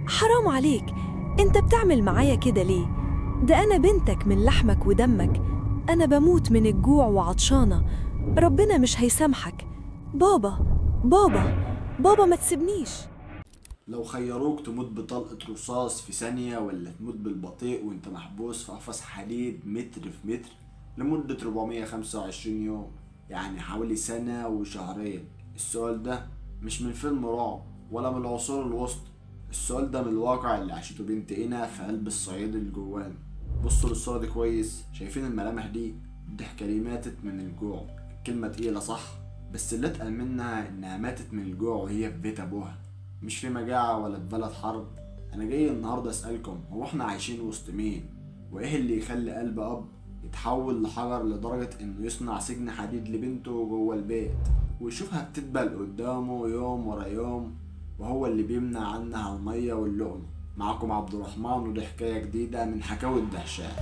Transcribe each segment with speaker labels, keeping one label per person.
Speaker 1: حرام عليك، انت بتعمل معايا كده ليه؟ ده أنا بنتك من لحمك ودمك. أنا بموت من الجوع وعطشانة. ربنا مش هيسامحك. بابا، بابا، بابا ما تسيبنيش.
Speaker 2: لو خيروك تموت بطلقة رصاص في ثانية ولا تموت بالبطيء وانت محبوس في قفص حديد متر في متر لمدة 425 يوم، يعني حوالي سنة وشهرين، السؤال ده مش من فيلم رعب ولا من العصور الوسطى. السؤال ده من الواقع اللي عاشته بنت اينا في قلب الصعيد اللي جوانا. بصوا للصورة دي كويس، شايفين الملامح دي؟ الضحكة دي ماتت من الجوع. الكلمة تقيلة صح، بس اللي اتقل منها انها ماتت من الجوع وهي في بيت ابوها، مش في مجاعة ولا في بلد حرب. أنا جاي النهاردة أسألكم، هو إحنا عايشين وسط مين؟ وإيه اللي يخلي قلب أب يتحول لحجر لدرجة إنه يصنع سجن حديد لبنته جوه البيت ويشوفها بتدبل قدامه يوم ورا يوم، وهو اللي بيمنع عنها المية واللقمة؟ معاكم عبد الرحمن، ودي حكاية جديدة من حكاوي الدهشات.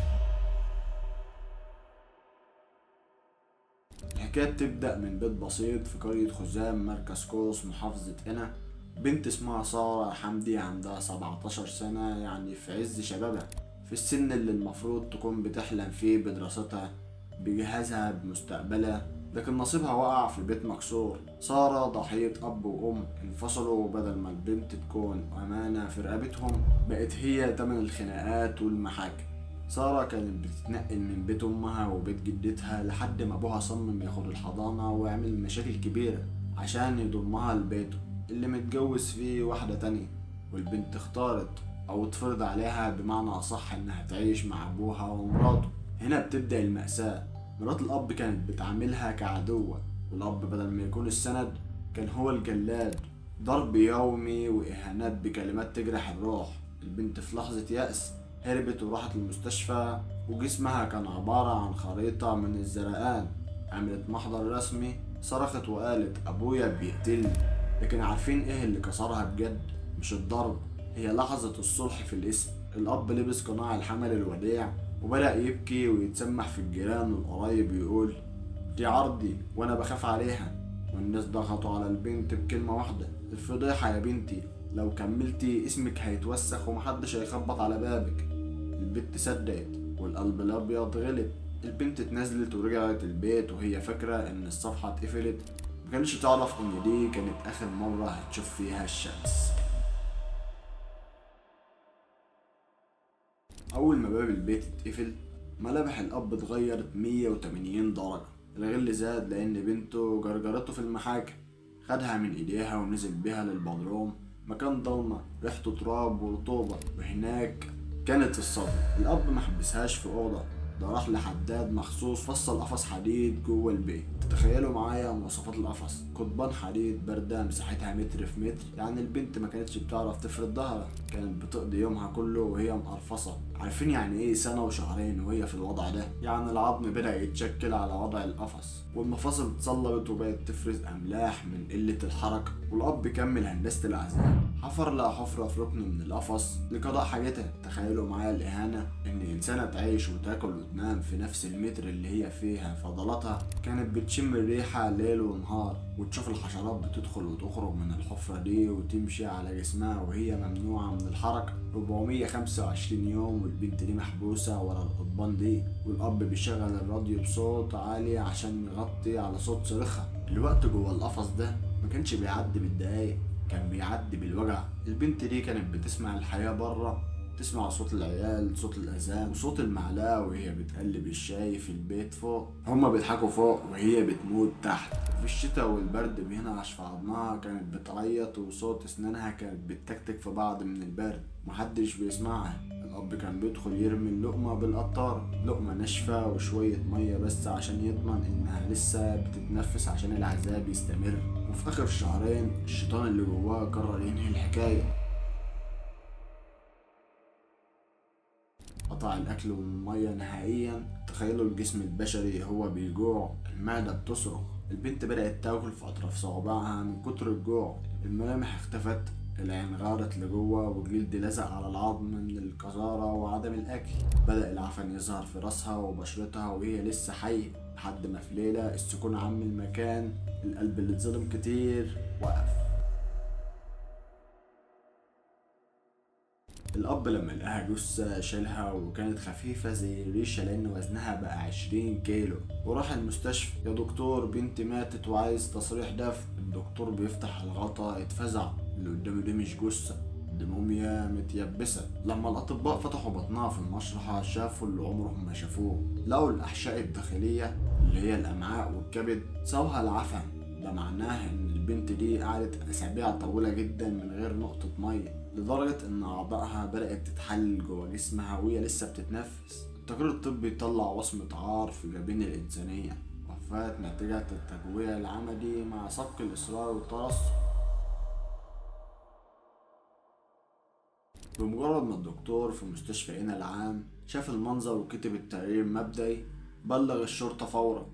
Speaker 2: الحكاية بتبدأ من بيت بسيط في قرية خزام مركز قوس محافظة قنا. بنت اسمها سارة حمدي عندها 17 سنة، يعني في عز شبابها، في السن اللي المفروض تكون بتحلم فيه بدراستها بجهازها بمستقبلها، لكن نصيبها وقع في بيت مكسور. سارة ضحية أب وأم انفصلوا، وبدل ما البنت تكون أمانة في رقبتهم بقت هي تمن الخناقات والمحاكم. سارة كانت بتتنقل من بيت أمها وبيت جدتها لحد ما أبوها صمم ياخد الحضانة ويعمل مشاكل كبيرة عشان يضمها لبيته اللي متجوز فيه واحدة تانية. والبنت اختارت أو اتفرض عليها بمعنى أصح إنها تعيش مع أبوها ومراته. هنا بتبدأ المأساة. مرات الأب كانت بتعاملها كعدوة، والأب بدل ما يكون السند كان هو الجلاد. ضرب يومي وإهانات بكلمات تجرح الروح. البنت في لحظة يأس هربت وراحت المستشفى، وجسمها كان عبارة عن خريطة من الزرقان. عملت محضر رسمي، صرخت وقالت أبويا بيقتلني. لكن عارفين إيه اللي كسرها بجد؟ مش الضرب، هي لحظة الصلح في الاسم. الأب لبس قناع الحمل الوديع وبدأ يبكي ويتسمح في الجيران والقرايب، يقول دي عرضي وأنا بخاف عليها. والناس ضغطوا على البنت بكلمة واحدة: الفضيحة يا بنتي، لو كملتي اسمك هيتوسخ ومحدش هيخبط على بابك. البت صدقت والقلب الأبيض غلب. البنت اتنزلت ورجعت البيت وهي فاكرة إن الصفحة اتقفلت، مكانش تعرف إن دي كانت آخر مرة هتشوف فيها الشمس. أول ما باب البيت اتقفل ملامح الأب اتغيرت 180 درجة. الغل زاد لأن بنته جرجرته في المحاكم. خدها من إيديها ونزل بيها للبدروم، مكان ضلمة ريحته تراب ورطوبة، وهناك كانت الصدمة. الأب محبسهاش في أوضة، ده راح لحداد مخصوص فصل قفص حديد جوه البيت. تخيلوا معايا مواصفات القفص: قضبان حديد، باردة مساحتها متر في متر، يعني البنت ما كانتش بتعرف تفرد ظهرها، كانت بتقضي يومها كله وهي مقرفصة. عارفين يعني ايه سنة وشهرين وهي في الوضع ده؟ يعني العظم بدأ يتشكل على وضع القفص، والمفاصل اتصلبت وبقت تفرز أملاح من قلة الحركة. والأب كمل هندسة العذاب، حفر لها حفرة في ركن من القفص لقضاء حاجتها. تخيلوا معايا الإهانة، إن إنسانة تعيش وتاكل وتنام في نفس المتر اللي هي فيها. فضلاتها كانت بتشم الريحة ليل ونهار، وتشوف الحشرات بتدخل وتخرج من الحفرة دي وتمشي على جسمها وهي ممنوعة من الحركة. 425 يوم والبنت دي محبوسة ورا القضبان دي، والأب بيشغل الراديو بصوت عالي عشان يغطي على صوت صريخها. الوقت جوه القفص ده ما كانش بيعدي بالدقايق، كان بيعدي بالوجع. البنت دي كانت بتسمع الحياة بره، تسمع صوت العيال، صوت الأذان، وصوت المعلقة وهي بتقلب الشاي في البيت فوق. هما بيضحكوا فوق وهي بتموت تحت. في الشتاء والبرد بينعش في عظمها كانت بتعيط، وصوت أسنانها كانت بتتكتك في بعض من البرد، محدش بيسمعها. الأب كان بيدخل يرمي اللقمة بالقطارة، لقمة ناشفة وشوية مية بس عشان يضمن إنها لسه بتتنفس عشان العذاب يستمر. وفي آخر شهرين الشيطان اللي جواه قرر ينهي الحكاية. قطع الأكل والمية نهائيا. تخيلوا الجسم البشري هو بيجوع، المعدة بتصرخ. البنت بدأت تاكل في أطراف صوابعها من كتر الجوع. الملامح اختفت، العين غارت لجوه، والجلد لزق على العظم من القذارة وعدم الأكل. بدأ العفن يظهر في راسها وبشرتها وهي لسه حية، لحد ما في ليلة السكون عم المكان. القلب اللي اتظلم كتير وقف. الأب لما لقاها جثة شالها وكانت خفيفة زي الريشة لأن وزنها بقى 20 كيلو، وراح المستشفى. يا دكتور بنتي ماتت وعايز تصريح دفن. الدكتور بيفتح الغطا اتفزع، اللي قدامه دي مش جثة، دي موميا متيبسة. لما الأطباء فتحوا بطنها في المشرحة شافوا اللي عمرهم ما شافوه، لقوا الأحشاء الداخلية اللي هي الأمعاء والكبد سوها العفن. ده معناه إن البنت دي قعدت أسابيع طويلة جدا من غير نقطة مية، لدرجة إن أعضائها بدأت تتحلل جوا جسمها وهي لسه بتتنفس. التقرير الطبي طلع وصمة عار في جبين الإنسانية، وفاة نتيجة التجويع العمدي مع سبق الإصرار والترصد. بمجرد ما الدكتور في مستشفى قنا العام شاف المنظر وكتب التقرير المبدئي، بلغ الشرطة فورا.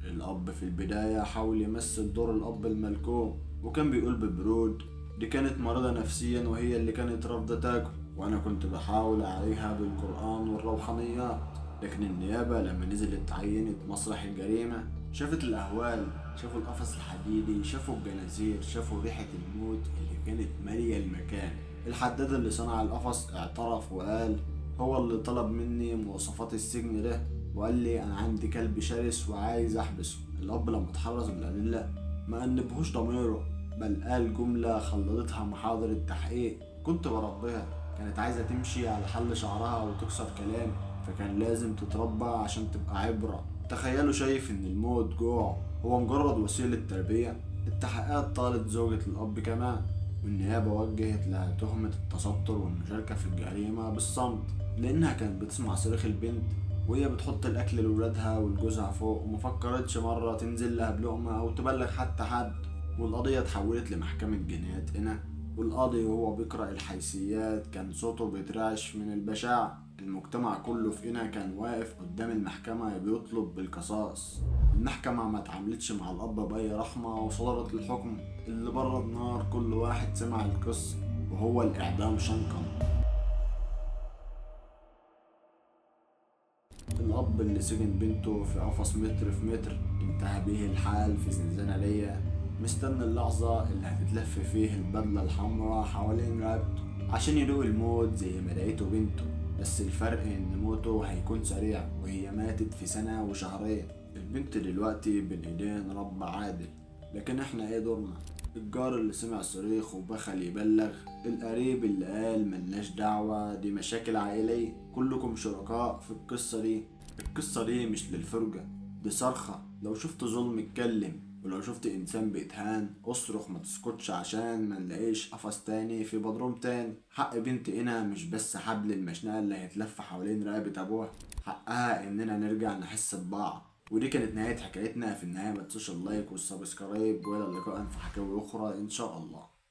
Speaker 2: الأب في البداية حاول يمثل دور الأب الملكوم، وكان بيقول ببرود دي كانت مريضة نفسيا وهي اللي كانت رافضة تاكل، وأنا كنت بحاول أعالجها بالقرآن والروحانيات. لكن النيابة لما نزلت عينت مسرح الجريمة شافت الأهوال، شافوا القفص الحديدي، شافوا الجنازير، شافوا ريحة الموت اللي كانت مالية المكان. الحداد اللي صنع القفص اعترف وقال هو اللي طلب مني مواصفات السجن ده، وقال لي انا عندي كلب شرس وعايز احبسه. الاب لما اتحرز من الادله ما انبهوش ضميره، بل قال جمله خلدتها محاضر التحقيق: كنت بربيها، كانت عايزه تمشي على حل شعرها وتكسر كلامي، فكان لازم تتربى عشان تبقى عبره. تخيلوا شايف ان الموت جوع هو مجرد وسيله تربيه. التحقيقات طالت زوجة الاب كمان، والنيابة وجهت لها تهمة التستر والمشاركة في الجريمة بالصمت، لأنها كانت بتسمع صريخ البنت وهي بتحط الأكل لولادها ولجوزها فوق، ومفكرتش مرة تنزل لها بلقمة أو تبلغ حتى حد. والقضية اتحولت لمحكمة جنايات هنا، والقاضي وهو بيقرأ الحيثيات كان صوته بيترعش من البشاعة. المجتمع كله في هنا كان واقف قدام المحكمة بيطلب بالقصاص. المحكمة ما اتعاملتش مع الأب بأي رحمة وصدرت الحكم اللي برد نار كل واحد سمع القصة، وهو الإعدام شنقا. الأب اللي سجن بنته في قفص متر في متر انتهى به الحال في زنزانة ليا، مستني اللحظة اللي هتتلف فيه البدلة الحمراء حوالين رقبته عشان يدوق الموت زي ما لقيته بنته. بس الفرق إن موته هيكون سريع وهي ماتت في سنة وشهرين. البنت دلوقتي بين ايدين رب عادل، لكن احنا ايه دورنا؟ الجار اللي سمع صريخ وبخل يبلغ، القريب اللي قال ملناش دعوة دي مشاكل عائلية، كلكم شركاء في القصة دي. القصة دي مش للفرجة، دي صرخة. لو شفت ظلم اتكلم، ولو شفت انسان بيتهان اصرخ، ما تسكتش عشان ما نلاقيش قفص تاني في بدروم تاني. حق بنت هنا مش بس حبل المشنقة اللي هيتلف حوالين رقبة ابوها، حقها اننا نرجع نحس ببعض. ودي كانت نهاية حكايتنا. في النهاية ما تنسوش اللايك والسبسكرايب، والى اللقاء في حكاوي اخرى ان شاء الله.